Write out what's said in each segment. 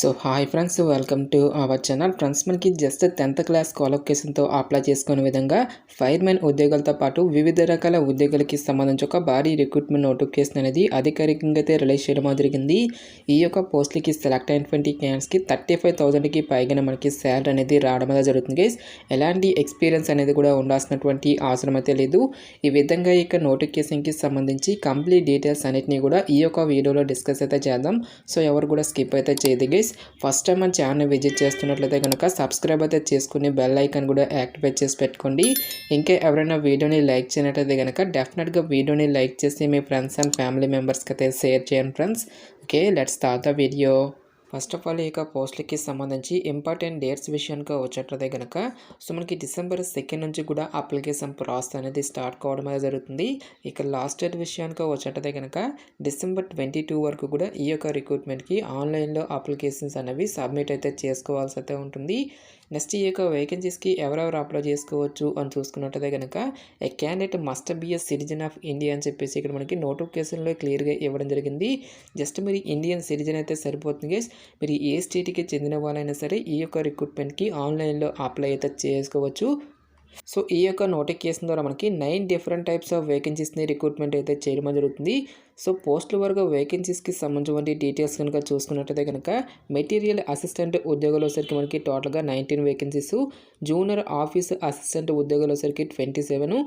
So hi friends, welcome to our channel. Friends, మనకి just 10th class క్వాలిఫికేషన్తో apply చేసుకునే విధంగా firemen ఉద్యోగాలతో పాటు వివిధ రకాల ఉద్యోగాలకి సంబంధించి ఒక భారీ రిక్రూట్మెంట్ నోటిఫికేషన్ అనేది అధికారికంగా అయితే రిలీజ్ చేయడం జరిగింది. ఈ యొక్క పోస్టులకి సెలెక్ట్ అయినటువంటి క్యాండిడేట్స్కి 35,000కి పైగా మనకి శాలరీ అనేది రావడం అనేది జరుగుతుంది గైస్. ఎలాంటి ఎక్స్పీరియన్స్ అనేది కూడా ఉండాల్సినటువంటి అవసరం అయితే లేదు. ఈ విధంగా ఈ నోటిఫికేషన్కి సంబంధించి కంప్లీట్ డీటెయిల్స్ అన్నిటిని కూడా ఈ యొక్క వీడియోలో డిస్కస్ అయితే చేద్దాం. సో ఎవరు కూడా స్కిప్ అయితే చేయదు గైస్. ఫస్ట్ టైం మన ఛానల్ విజిట్ చేస్తున్నట్లయితే కనుక సబ్స్క్రైబ్ అయితే చేసుకుని బెల్ ఐకాన్ కూడా యాక్టివేట్ చేసి పెట్టుకోండి. ఇంకా ఎవరైనా వీడియోని లైక్ చేయనట్లయితే కనుక డెఫినెట్గా వీడియోని లైక్ చేసి మీ ఫ్రెండ్స్ అండ్ ఫ్యామిలీ మెంబర్స్కి అయితే షేర్ చేయండి friends. Okay, let's start the video. First of all ఈ పోస్టులకి సంబంధించి ఇంపార్టెంట్ డేట్స్ విషయానికి వచ్చేట్లయితే కనుక మనకి December 2 నుంచి కూడా అప్లికేషన్ ప్రాసెస్ అనేది స్టార్ట్ కావడం అనేది జరుగుతుంది. లాస్ట్ డేట్ విషయానికి వచ్చేట్లయితే కనుక December 22 వరకు కూడా ఈ యొక్క రిక్రూట్మెంట్కి ఆన్లైన్లో అప్లికేషన్స్ అనేవి సబ్మిట్ అయితే చేసుకోవాల్సి అయితే ఉంటుంది. నెక్స్ట్ ఈ యొక్క వేకెన్సీస్కి ఎవరెవరు అప్లై చేసుకోవచ్చు అని చూసుకున్నట్టయితే కనుక a candidate must be a citizen of India అని చెప్పేసి ఇక్కడ మనకి నోటిఫికేషన్లో క్లియర్గా ఇవ్వడం జరిగింది. జస్ట్ మీరు ఇండియన్ సిటిజన్ అయితే సరిపోతుంది గైస్. మీరు ఏ స్టేట్కి చెందిన వాళ్ళైనా సరే ఈ యొక్క రిక్రూట్మెంట్కి ఆన్లైన్లో అప్లై అయితే చేసుకోవచ్చు. సో ఈ యొక్క నోటిఫికేషన్ ద్వారా మనకి 9 డిఫరెంట్ టైప్స్ ఆఫ్ వేకెన్సీస్ని రిక్రూట్మెంట్ అయితే చేయడం జరుగుతుంది. సో పోస్టుల వరకు వేకెన్సీస్కి సంబంధించిన డీటెయిల్స్ కనుక చూసుకున్నట్టయితే కనుక మెటీరియల్ అసిస్టెంట్ ఉద్యోగాలు వచ్చరికి మనకి టోటల్గా 19 వేకెన్సీస్, జూనియర్ ఆఫీస్ అసిస్టెంట్ ఉద్యోగాలు వచ్చరికి 27,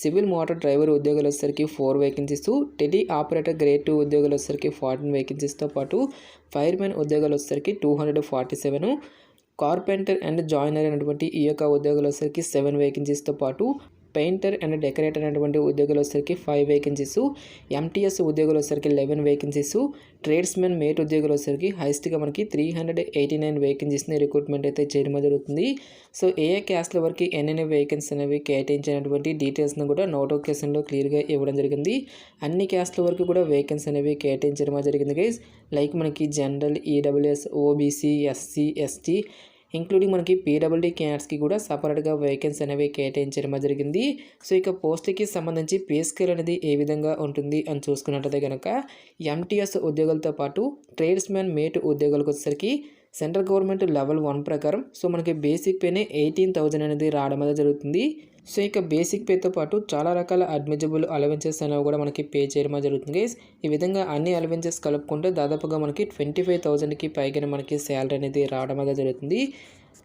సివిల్ మోటార్ డ్రైవర్ ఉద్యోగాలు వచ్చేసరికి 4 వేకెన్సీస్, టెలి ఆపరేటర్ గ్రేడ్ 2 ఉద్యోగాలు వచ్చేసరికి 14 వేకెన్సీస్తో పాటు ఫైర్మెన్ ఉద్యోగాలు వచ్చేసరికి 247, కార్పెంటర్ అండ్ జాయినర్ అనేటువంటి ఈ యొక్క ఉద్యోగాలు వచ్చేసరికి 7 వేకెన్సీస్తో పాటు పెయింటర్ అండ్ డెకరేటర్ అనేటువంటి ఉద్యోగాలు వచ్చేసరికి 5 వేకెన్సీస్, ఎంటీఎస్ ఉద్యోగాలు వచ్చేసరికి 11 వేకెన్సీస్, ట్రేడ్స్మెన్ మేట్ ఉద్యోగాలు వచ్చేసరికి హైయెస్ట్గా మనకి 389 వేకెన్సీస్ని రిక్రూట్మెంట్ అయితే చేయడం జరుగుతుంది. సో ఏ క్యాస్ట్ల వరకు ఎన్నెన్ని వేకెన్సీ అనేవి కేటాయించినటువంటి డీటెయిల్స్ని కూడా నోటిఫికేషన్లో క్లియర్గా ఇవ్వడం జరిగింది. అన్ని క్యాస్ట్ల వరకు కూడా వేకెన్సీ అనేవి కేటాయించడం జరిగింది గైస్. లైక్ మనకి general, EWS, OBC, SC, ST including మనకి పీడబ్ల్యూడీ క్యాండిడేట్స్కి కూడా సపరేట్గా వేకెన్సీ అనేవి కేటాయించడం జరిగింది. సో పోస్ట్కి సంబంధించి పే స్కేల్ అనేది ఏ విధంగా ఉంటుంది అని చూసుకున్నట్లయితే కనుక ఎంటీఎస్ ఉద్యోగాలతో పాటు ట్రేడ్స్మెన్ మేట్ ఉద్యోగాలకు వచ్చేసరికి సెంట్రల్ గవర్నమెంట్ లెవెల్ 1 ప్రకారం సో మనకి బేసిక్ పేనే 18,000 అనేది రావడం అనేది జరుగుతుంది. సో బేసిక్ పేతో పాటు చాలా రకాల అడ్మిజిబుల్ అలవెన్సెస్ అనేవి కూడా మనకి పే చేయడం జరుగుతుంది గైస్. ఈ విధంగా అన్ని అలవెన్సెస్ కలుపుకుంటే దాదాపుగా మనకి 25,000కి పైగా మనకి శాలరీ అనేది రావడం అనేది జరుగుతుంది.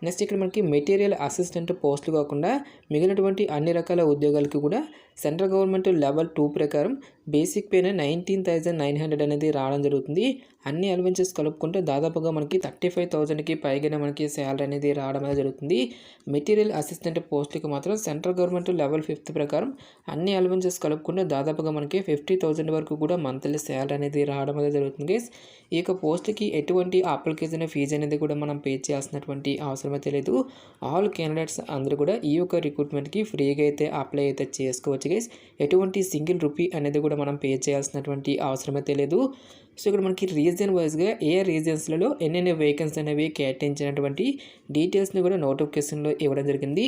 నెక్స్ట్ ఇక్కడ మనకి మెటీరియల్ అసిస్టెంట్ పోస్టులు కాకుండా మిగిలినటువంటి అన్ని రకాల ఉద్యోగాలకు కూడా సెంట్రల్ గవర్నమెంట్ లెవెల్ 2 ప్రకారం బేసిక్ పేనే 19,900 అనేది రావడం జరుగుతుంది. అన్ని అలవెన్సెస్ కలుపుకుంటే దాదాపుగా మనకి 35,000కి పైగా మనకి శాలరీ అనేది రావడం అనేది జరుగుతుంది. మెటీరియల్ అసిస్టెంట్ పోస్టులకు మాత్రం సెంట్రల్ గవర్నమెంట్ లెవెల్ 5 ప్రకారం అన్ని అలవెన్సెస్ కలుపుకుంటే దాదాపుగా మనకి 50,000 వరకు కూడా మంత్లీ శాలరీ అనేది రావడం అనేది జరుగుతుంది గైస్. ఈ యొక్క పోస్ట్కి ఎటువంటి అప్లికేషన్ ఫీజు అనేది కూడా మనం పే చేయాల్సినటువంటి అవసరం అయితే లేదు. ఆల్ క్యాండిడేట్స్ అందరూ కూడా ఈ యొక్క రిక్రూట్మెంట్కి ఫ్రీగా అయితే అప్లై అయితే చేసుకోవచ్చు గైస్. ఎటువంటి సింగిల్ రూపీ అనేది కూడా మనం పే చేయాల్సినటువంటి అవసరం అయితే లేదు. సో ఇక్కడ మనకి రీజియన్ వైజ్గా ఏ రీజియన్స్లలో ఎన్నెన్ని వేకెన్సీ అనేవి కేటాయించినటువంటి డీటెయిల్స్ని కూడా నోటిఫికేషన్లో ఇవ్వడం జరిగింది.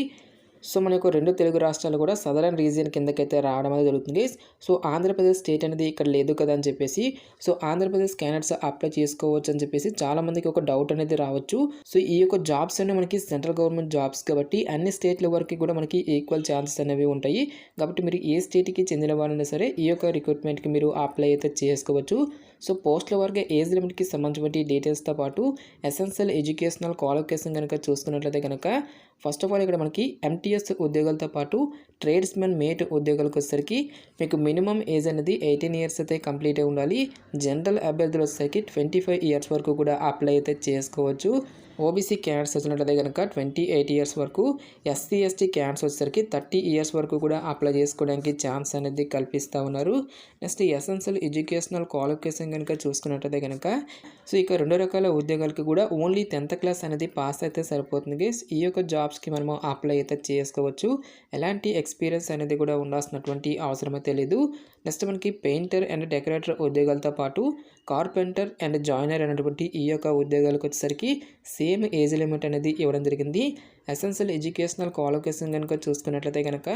సో మన యొక్క 2 తెలుగు రాష్ట్రాలు కూడా సదరన్ రీజియన్ కిందకైతే రావడం అనేది జరుగుతుంది. సో ఆంధ్రప్రదేశ్ స్టేట్ అనేది ఇక్కడ లేదు కదా అని చెప్పేసి సో ఆంధ్రప్రదేశ్ క్యాండిడేట్స్ అప్లై చేసుకోవచ్చు అని చెప్పేసి చాలామందికి ఒక డౌట్ అనేది రావచ్చు. సో ఈ యొక్క జాబ్స్ అనేవి మనకి సెంట్రల్ గవర్నమెంట్ జాబ్స్ కాబట్టి అన్ని స్టేట్ల వరకు కూడా మనకి ఈక్వల్ ఛాన్సెస్ అనేవి ఉంటాయి. కాబట్టి మీరు ఏ స్టేట్కి చెందిన వాళ్ళైనా సరే ఈ యొక్క రిక్రూట్మెంట్కి మీరు అప్లై అయితే చేసుకోవచ్చు. సో పోస్టుల వరకు ఏజ్ లిమిట్కి సంబంధించిన డీటెయిల్స్తో పాటు ఎసెన్షియల్ ఎడ్యుకేషనల్ క్వాలిఫికేషన్ కనుక చూసుకున్నట్లయితే కనుక ఫస్ట్ ఆఫ్ ఆల్ ఇక్కడ మనకి ఎంటీఎస్ ఉద్యోగాలతో పాటు ట్రేడ్స్మెన్ మేట్ ఉద్యోగాలకు వచ్చేసరికి మీకు మినిమం ఏజ్ అనేది 18 ఇయర్స్ అయితే కంప్లీట్ అయి ఉండాలి. జనరల్ అభ్యర్థులు వచ్చేసరికి 25 ఇయర్స్ వరకు కూడా అప్లై అయితే చేసుకోవచ్చు. ఓబీసీ క్యాండిడేట్స్ వచ్చినట్లయితే కనుక 28 ఇయర్స్ వరకు, ఎస్సీ ఎస్టీ క్యాండిడేట్స్ వచ్చేసరికి 30 ఇయర్స్ వరకు కూడా అప్లై చేసుకోవడానికి ఛాన్స్ అనేది కల్పిస్తూ ఉన్నారు. నెక్స్ట్ ఎసెన్షియల్ ఎడ్యుకేషనల్ క్వాలిఫికేషన్ కనుక చూసుకున్నట్లయితే కనుక సో 2 రకాల ఉద్యోగాలకు కూడా ఓన్లీ 10th క్లాస్ అనేది పాస్ అయితే సరిపోతుంది గైస్. ఈ యొక్క జాబ్స్కి మనము అప్లై అయితే చేసుకోవచ్చు. ఎలాంటి ఎక్స్పీరియన్స్ అనేది కూడా ఉండాల్సినటువంటి అవసరం అయితే లేదు. నెక్స్ట్ మనకి పెయింటర్ అండ్ డెకరేటర్ ఉద్యోగాలతో పాటు కార్పెంటర్ అండ్ జాయినర్ అనేటువంటి ఈ యొక్క ఉద్యోగాలకు వచ్చేసరికి సేమ్ ఏజ్ లిమిట్ అనేది ఇవ్వడం జరిగింది. ఎసెన్షియల్ ఎడ్యుకేషనల్ క్వాలిఫికేషన్ కనుక చూసుకున్నట్లయితే కనుక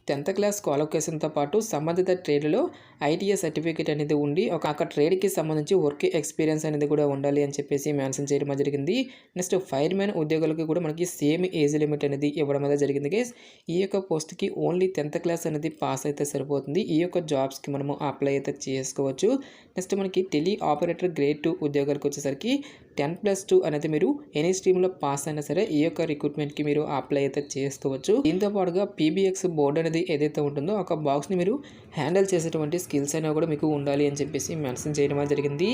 10th క్లాస్ క్వాలిఫికేషన్తో పాటు సంబంధిత ట్రేడ్లో ఐటీఐ సర్టిఫికేట్ అనేది ఉండి ఒక ట్రేడ్కి సంబంధించి వర్క్ ఎక్స్పీరియన్స్ అనేది కూడా ఉండాలి అని చెప్పేసి మెన్షన్ చేయడం జరిగింది. నెక్స్ట్ ఫైర్మెన్ ఉద్యోగులకు కూడా మనకి సేమ్ ఏజ్ లిమిట్ అనేది ఇవ్వడం అనేది జరిగింది గైస్. ఈ యొక్క పోస్ట్కి ఓన్లీ 10th క్లాస్ అనేది పాస్ అయితే సరిపోతుంది. ఈ యొక్క జాబ్స్కి మనము అప్లై అయితే చేసుకోవచ్చు. నెక్స్ట్ మనకి టెలి ఆపరేటర్ గ్రేడ్ 2 ఉద్యోగాలకు వచ్చేసరికి 10+2 అనేది మీరు ఎనీ స్ట్రీమ్లో పాస్ అయినా సరే ఈ యొక్క రిక్రూట్మెంట్కి మీరు అప్లై అయితే చేసుకోవచ్చు. దీంతో పాటుగా పీబీఎక్స్ బోర్డు అనేది ఏదైతే ఉంటుందో ఒక బాక్స్ని మీరు హ్యాండిల్ చేసేటువంటి స్కిల్స్ అనేవి కూడా మీకు ఉండాలి అని చెప్పేసి మెన్షన్ చేయడం జరిగింది.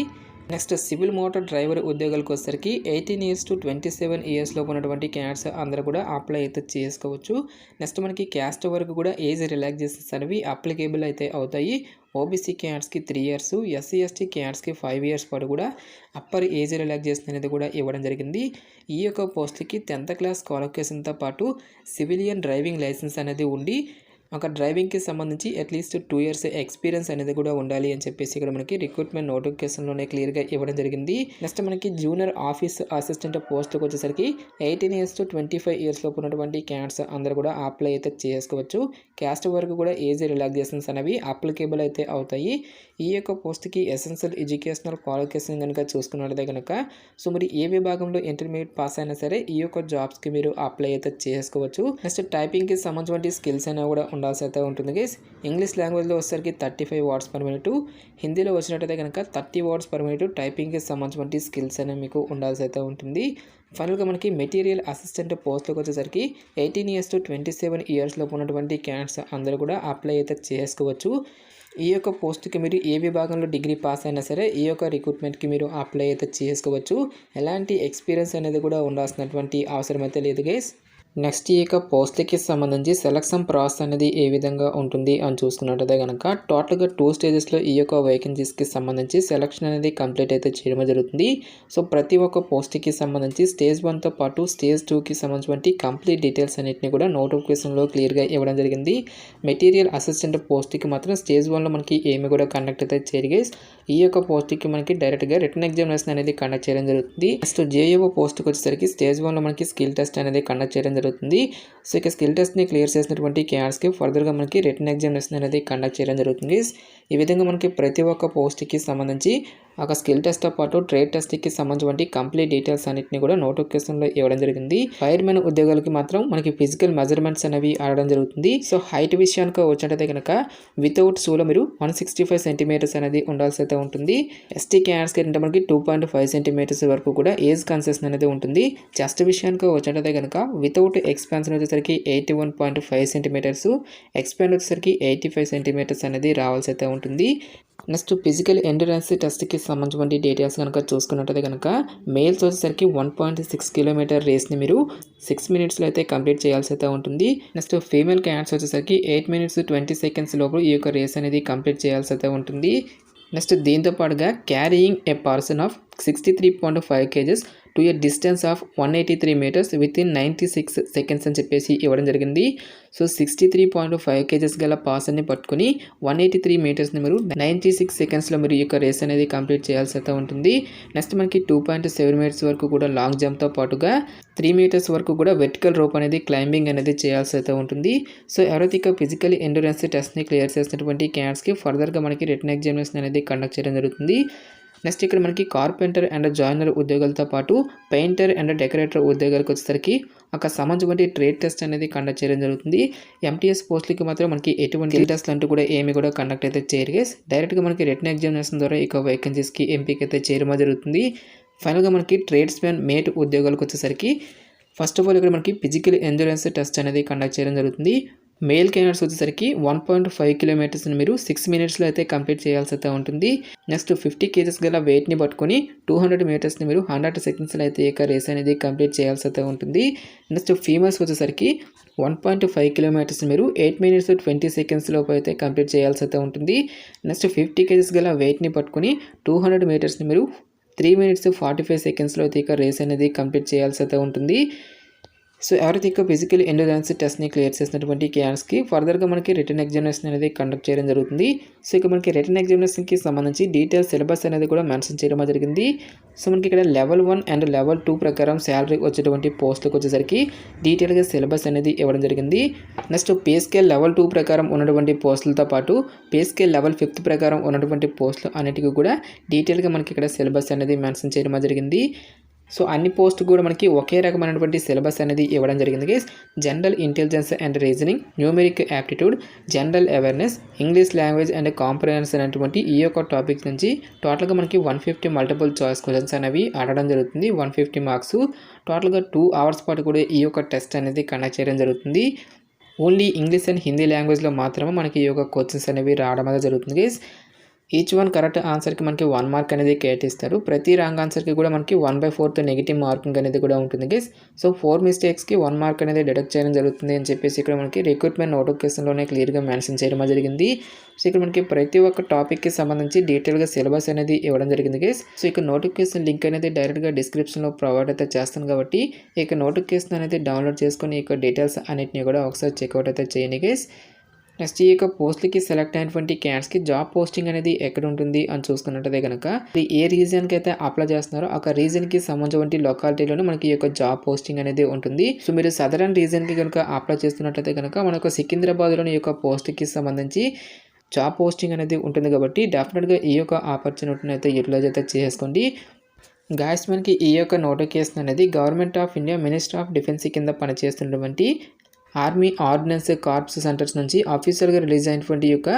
నెక్స్ట్ సివిల్ మోటార్ డ్రైవర్ ఉద్యోగాలకు వచ్చేసరికి 18 years to 27 years లోపు ఉన్నటువంటి క్యాండిడేట్స్ అందరూ కూడా అప్లై అయితే చేసుకోవచ్చు. నెక్స్ట్ మనకి క్యాస్ట్ వరకు కూడా ఏజ్ రిలాక్సేషన్స్ అనేవి అప్లికేబుల్ అయితే అవుతాయి. ఓబీసీ క్యాండిడేట్స్కి 3 years, ఎస్సీ ఎస్టీ క్యాండిడేట్స్కి 5 years పాటు కూడా అప్పర్ ఏజ్ రిలాక్సేషన్ అనేది కూడా ఇవ్వడం జరిగింది. ఈ యొక్క పోస్ట్కి 10th క్లాస్ క్వాలిఫికేషన్తో పాటు సివిలియన్ డ్రైవింగ్ లైసెన్స్ అనేది ఉండి ఒక డ్రైవింగ్కి సంబంధించి అట్లీస్ట్ 2 years ఎక్స్పీరియన్స్ అనేది కూడా ఉండాలి అని చెప్పేసి ఇక్కడ మనకి రిక్రూట్మెంట్ నోటిఫికేషన్లోనే క్లియర్గా ఇవ్వడం జరిగింది. నెక్స్ట్ మనకి జూనియర్ ఆఫీస్ అసిస్టెంట్ పోస్ట్కి వచ్చేసరికి 18 years to 25 years లోపు ఉన్నటువంటి క్యాండిడేట్స్ అందరూ కూడా అప్లై అయితే చేసుకోవచ్చు. క్యాస్ట్ వరకు కూడా ఏజ్ రిలాక్సేషన్స్ అనేవి అప్లికేబుల్ అయితే అవుతాయి. ఈ యొక్క పోస్ట్కి ఎసెన్షియల్ ఎడ్యుకేషనల్ క్వాలిఫికేషన్ కనుక చూసుకున్నట్లయితే కనుక సో మరి ఏ విభాగంలో ఇంటర్మీడియట్ పాస్ అయినా సరే ఈ యొక్క జాబ్స్కి మీరు అప్లై అయితే చేసుకోవచ్చు. నెక్స్ట్ టైపింగ్కి సంబంధించిన స్కిల్స్ అనేవి కూడా ఉండాల్సి అయితే ఉంటుంది గైస్. ఇంగ్లీష్ లాంగ్వేజ్లో వచ్చేసరికి 35 words per minute, హిందీలో వచ్చినట్టయితే కనుక 30 words per minute టైపింగ్కి సంబంధించిన స్కిల్స్ అనేవి మీకు ఉండాల్సి అయితే ఉంటుంది. ఫైనల్గా మనకి మెటీరియల్ అసిస్టెంట్ పోస్ట్లోకి వచ్చేసరికి 18 years to 27 years లోపు ఉన్నటువంటి క్యాండిడేట్స్ అందరూ కూడా అప్లై అయితే చేసుకోవచ్చు. ఈ యొక్క పోస్ట్కి మీరు ఏ విభాగంలో డిగ్రీ పాస్ అయినా సరే ఈ యొక్క రిక్రూట్మెంట్కి మీరు అప్లై అయితే చేసుకోవచ్చు. ఎలాంటి ఎక్స్పీరియన్స్ అనేది కూడా ఉండాల్సినటువంటి అవసరం అయితే లేదు గైస్. నెక్స్ట్ ఈ యొక్క పోస్ట్కి సంబంధించి సెలక్షన్ ప్రాసెస్ అనేది ఏ విధంగా ఉంటుంది అని చూసుకున్నట్టయితే కనుక టోటల్గా 2 stagesలో ఈ యొక్క వేకెన్సీస్కి సంబంధించి సెలక్షన్ అనేది కంప్లీట్ అయితే చేయడం జరుగుతుంది. సో ప్రతి ఒక్క పోస్ట్కి సంబంధించి స్టేజ్ 1తో పాటు స్టేజ్ 2కి సంబంధించి కంప్లీట్ డీటెయిల్స్ అన్నింటినీ కూడా నోటిఫికేషన్లో క్లియర్గా ఇవ్వడం జరిగింది. మెటీరియల్ అసిస్టెంట్ పోస్ట్కి మాత్రం స్టేజ్ 1లో మనకి ఏమి కూడా కండక్ట్ అయితే చేయరు. ఈ యొక్క పోస్ట్కి మనకి డైరెక్ట్గా రిటర్న్ ఎగ్జామినేషన్ అనేది కండక్ట్ చేయడం జరుగుతుంది. నెక్స్ట్ జేఏఓ పోస్ట్కి వచ్చేసరికి స్టేజ్ 1లో మనకి స్కిల్ టెస్ట్ అనేది కండక్ట్ చేయడం జరుగుతుంది. సో ఇక స్కిల్ టెస్ట్ని క్లియర్ చేసినటువంటి క్యాండిడేట్స్కి ఫర్దర్గా మనకి రిటర్న్ ఎగ్జామినేషన్ అనేది కండక్ట్ చేయడం జరుగుతుంది. ఈ విధంగా మనకి ప్రతి ఒక్క పోస్ట్కి సంబంధించి ఒక స్కిల్ టెస్ట్తో పాటు ట్రేడ్ టెస్ట్కి సంబంధించి కంప్లీట్ డీటెయిల్స్ అన్నింటినీ కూడా నోటిఫికేషన్లో ఇవ్వడం జరిగింది. ఫైర్మెన్ ఉద్యోగాలకి మాత్రం మనకి ఫిజికల్ మెజర్మెంట్స్ అనేవి ఆడడం జరుగుతుంది. సో హైట్ విషయానికి వచ్చినట్టయితే కనుక వితౌట్ షూలో మీరు 165 centimeters అనేది ఉండాల్సి అయితే ఉంటుంది. ఎస్టీ క్యాండిడేట్స్కి అంటే మనకి 2.5 centimeters వరకు కూడా ఏజ్ కన్సెషన్ అనేది ఉంటుంది. చెస్ట్ విషయానికి వచ్చినట్టయితే కనుక వితౌట్ ఎక్స్పాన్షన్ వచ్చేసరికి 81.5 centimeters, ఎక్స్పాండ్ వచ్చేసరికి 85 centimeters అనేది రావాల్సి అయితే ఉంటుంది. నెక్స్ట్ ఫిజికల్ ఎండ్యూరెన్స్ టెస్ట్కి సంబంధించిన డీటెయిల్స్ కనుక చూసుకున్నట్టయితే కనుక మేల్స్ వచ్చేసరికి 1.6 kilometer రేస్ని మీరు 6 minutesలో అయితే కంప్లీట్ చేయాల్సి అయితే ఉంటుంది. నెక్స్ట్ ఫీమేల్ క్యాండిడేట్స్ వచ్చేసరికి 8 minutes 20 seconds లోపు ఈ యొక్క రేస్ అనేది కంప్లీట్ చేయాల్సి అయితే ఉంటుంది. నెక్స్ట్ దీంతో పాటుగా carrying A person of 63.5 kgs to a distance of 183 meters within 96 seconds అని చెప్పేసి ఇవ్వడం జరిగింది. సో 63.5 kgs గల పర్సన్ని పట్టుకుని 183 metersని మీరు 96 secondsలో మీరు ఈ యొక్క రేస్ అనేది కంప్లీట్ చేయాల్సి అయితే ఉంటుంది. నెక్స్ట్ మనకి 2.7 meters వరకు కూడా లాంగ్ జంప్తో పాటుగా 3 meters వరకు కూడా వెర్టికల్ రోప్ అనేది క్లైంబింగ్ అనేది చేయాల్సి అయితే ఉంటుంది. సో ఎవరైతే ఫిజికల్ ఎండ్యూరెన్స్ టెస్ట్ని క్లియర్ చేసినటువంటి క్యాండిడేట్స్కి ఫర్దర్గా మనకి రిటర్న్ ఎగ్జామినేషన్ అనేది కండక్ట్ చేయడం జరుగుతుంది. నెక్స్ట్ ఇక్కడ మనకి కార్పెంటర్ అండ్ జాయినర్ ఉద్యోగాలతో పాటు పెయింటర్ అండ్ డెకరేటర్ ఉద్యోగాలకు వచ్చేసరికి ఒక సంబంధించిన ట్రేడ్ టెస్ట్ అనేది కండక్ట్ చేయడం జరుగుతుంది. ఎంటీఎస్ పోస్టులకి మాత్రం మనకి ఎటువంటి టెస్ట్లు అంటూ కూడా ఏమి కూడా కండక్ట్ అయితే చేయరు గైస్. డైరెక్ట్గా మనకి రిటర్న్ ఎగ్జామినేషన్ ద్వారా ఇక వేకెన్సీస్కి ఎంపిక అయితే చేయడం జరుగుతుంది. ఫైనల్గా మనకి ట్రేడ్స్మెన్ మేట్ ఉద్యోగాలకు వచ్చేసరికి ఫస్ట్ ఆఫ్ ఆల్ ఇక్కడ మనకి ఫిజికల్ ఎండ్యూరెన్స్ టెస్ట్ అనేది కండక్ట్ చేయడం జరుగుతుంది. మేల్ క్యాండిడేట్స్ వచ్చేసరికి 1.5 kilometers మీరు 6 minutesలో అయితే కంప్లీట్ చేయాల్సి అయితే ఉంటుంది. నెక్స్ట్ 50 kgs గల వెయిట్ని పట్టుకొని 200 metersని మీరు 100 secondsలో అయితే ఇక రేస్ అనేది కంప్లీట్ చేయాల్సి అయితే ఉంటుంది. నెక్స్ట్ ఫీమేల్స్ వచ్చేసరికి 1.5 kilometers మీరు 8 minutes 20 seconds లోపు అయితే కంప్లీట్ చేయాల్సి అయితే ఉంటుంది. నెక్స్ట్ 50 kgs గల వెయిట్ని పట్టుకొని 200 metersని మీరు 3 minutes 45 secondsలో అయితే ఇక రేస్ అనేది కంప్లీట్ చేయాల్సి అయితే ఉంటుంది. సో ఎవరైతే ఇక ఫిజికల్ ఎండ్యూరెన్స్ టెస్ట్ని క్లియర్ చేసినటువంటి క్యాండిడేట్స్కి ఫర్దర్గా మనకి రిటర్న్ ఎగ్జామినేషన్ అనేది కండక్ట్ చేయడం జరుగుతుంది. సో ఇక మనకి రిటర్న్ ఎగ్జామినేషన్కి సంబంధించి డీటెయిల్ సిలబస్ అనేది కూడా మెన్షన్ చేయడం జరిగింది. సో మనకి ఇక్కడ లెవెల్ 1 అండ్ లెవెల్ 2 ప్రకారం శాలరీ వచ్చేటువంటి పోస్టులకు వచ్చేసరికి డీటెయిల్గా సిలబస్ అనేది ఇవ్వడం జరిగింది. నెక్స్ట్ పే స్కేల్ లెవెల్ 2 ప్రకారం ఉన్నటువంటి పోస్టులతో పాటు పే స్కేల్ లెవెల్ 5 ప్రకారం ఉన్నటువంటి పోస్టులు అన్నిటికీ కూడా డీటెయిల్గా మనకి ఇక్కడ సిలబస్ అనేది మెన్షన్ చేయడం జరిగింది. సో అన్ని పోస్ట్ కూడా మనకి ఒకే రకమైనటువంటి సిలబస్ అనేది ఇవ్వడం జరిగింది guys. General intelligence and reasoning, numeric aptitude, general awareness, English language and comprehension అనేటువంటి ఈ యొక్క టాపిక్ నుంచి టోటల్గా మనకి 150 మల్టిపుల్ చాయిస్ క్వశ్చన్స్ అనేవి అడగడం జరుగుతుంది. 150 మార్క్స్. టోటల్గా 2 అవర్స్ పాటు కూడా ఈ యొక్క టెస్ట్ అనేది కండక్ట్ చేయడం జరుగుతుంది. ఓన్లీ ఇంగ్లీష్ అండ్ హిందీ లాంగ్వేజ్లో మాత్రమే మనకి ఈ యొక్క క్వశ్చన్స్ అనేవి రావడం అనేది జరుగుతుంది గైస్. ఈచ్ వన్ కరెక్ట్ ఆన్సర్కి మనకి 1 మార్క్ అనేది కేటాయిస్తారు. ప్రతి రాంగ్ ఆన్సర్కి కూడా మనకి 1/4 నెగిటివ్ మార్కింగ్ అనేది కూడా ఉంటుంది గైస్. సో 4 మిస్టేక్స్కి 1 మార్క్ అనేది డిడక్ట్ చేయడం జరుగుతుంది అని చెప్పేసి ఇక్కడ మనకి రిక్రూట్మెంట్ నోటిఫికేషన్లోనే క్లియర్గా మెన్షన్ చేయడం జరిగింది. సో ఇక్కడ మనకి ప్రతి ఒక్క టాపిక్కి సంబంధించి డీటెయిల్గా సిలబస్ అనేది ఇవ్వడం జరిగింది గైస్. సో ఇక నోటిఫికేషన్ లింక్ అనేది డైరెక్ట్గా డిస్క్రిప్షన్లో ప్రొవైడ్ అయితే చేస్తాను కాబట్టి ఇక నోటిఫికేషన్ అనేది డౌన్లోడ్ చేసుకొని ఇక డీటెయిల్స్ అన్నిటిని కూడా ఒకసారి చెక్అవుట్ అయితే చేయండి గైస్. నెక్స్ట్ ఈ యొక్క పోస్ట్లకి సెలెక్ట్ అయినటువంటి క్యాండిడేట్స్కి జాబ్ పోస్టింగ్ అనేది ఎక్కడ ఉంటుంది అని చూసుకున్నట్టయితే కనుక ఏ రీజన్కి అయితే అప్లై చేస్తున్నారో ఆ రీజన్కి సంబంధించిన లొకాలిటీలోనే మనకి ఈ యొక్క జాబ్ పోస్టింగ్ అనేది ఉంటుంది. సో మీరు సదరన్ రీజన్కి కనుక అప్లై చేస్తున్నట్టయితే కనుక మనకు సికింద్రాబాద్లోని ఈ యొక్క పోస్ట్కి సంబంధించి జాబ్ పోస్టింగ్ అనేది ఉంటుంది కాబట్టి డెఫినెట్గా ఈ యొక్క ఆపర్చునిటీని అయితే యూటిలైజ్ అయితే చేసుకోండి. గాయస్ మనకి ఈ యొక్క నోటిఫికేషన్ అనేది government of India minister of defence కింద పనిచేస్తున్నటువంటి ఆర్మీ ఆర్డినెన్స్ కార్ప్స్ సెంటర్స్ నుంచి ఆఫీషియల్గా రిలీజ్ అయినటువంటి యొక్క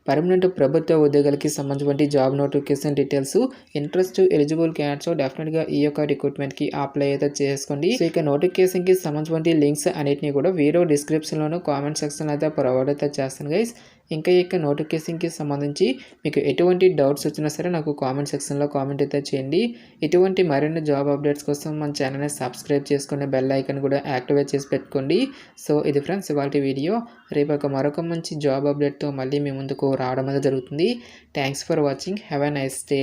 పర్మనెంట్ ప్రభుత్వ ఉద్యోగాలకి సంబంధించిన job notification details. Interest eligible candidates డెఫినెట్గా ఈ యొక్క రిక్రూట్మెంట్కి అప్లై అయితే చేసుకోండి. సో ఇక నోటిఫికేషన్కి సంబంధించిన లింక్స్ అన్నిటిని కూడా వీడియో డిస్క్రిప్షన్లోనూ కామెంట్ సెక్షన్లో అయితే ప్రొవైడ్ అయితే చేస్తాను గైస్. ఇంకా ఈ యొక్క నోటిఫికేషన్కి సంబంధించి మీకు ఎటువంటి డౌట్స్ వచ్చినా సరే నాకు కామెంట్ సెక్షన్లో కామెంట్ అయితే చేయండి. ఇటువంటి మరిన్ని జాబ్ అప్డేట్స్ కోసం మన ఛానల్ని సబ్స్క్రైబ్ చేసుకుని బెల్ ఐకాన్ కూడా యాక్టివేట్ చేసి పెట్టుకోండి. సో ఇది ఫ్రెండ్స్ ఇవాళ వీడియో. రేపు మరొక మంచి జాబ్ అప్డేట్తో మళ్ళీ మీ ముందుకు రావడం అనేది జరుగుతుంది. Thanks for watching. Have a nice day.